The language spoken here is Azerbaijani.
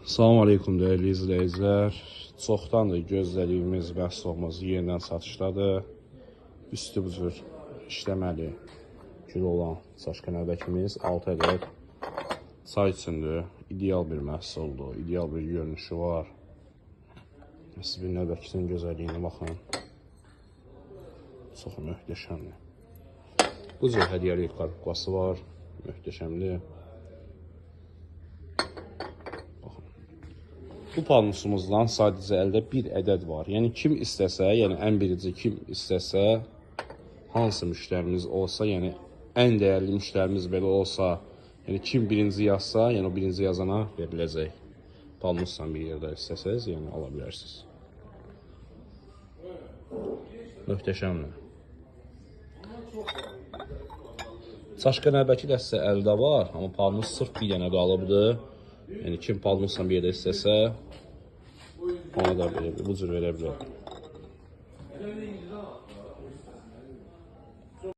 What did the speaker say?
Salam aleykum değerli izləyicilər. Çoxdandır gözlədiyimiz məhsulumuz yenidən satışdadır. Üstü bu cür işləməli gül olan çaşqın nəlbəkimiz 6 ədəd çay üçündür. İdeal bir məhsuldur, ideal bir görünüşü var. Siz bir nəlbəkinin gözəlliyinə baxın. Çox möhtəşəmdir. Bu cür hədiyyəlik qarabqası var, möhtəşəmdir. Bu palmusumuzdan sadəcə əldə bir ədəd var. Yəni kim istəsə, yəni ən birinci kim istəsə, hansı müştərimiz olsa, yəni ən dəyərli müştərimiz belə olsa, yəni kim birinci yazsa, yəni o birinci yazana veriləcək. Palmusdan bir yerdə istəsəz, yəni ala bilərsiniz. Möhtəşəmdir. Çaşqın nəlbəki də sizə əldə var, amma palmus sırf bir dənə qalıbdır. Yəni kim palmusla bir yerdə istəsə, ona da bu cür verə bilər.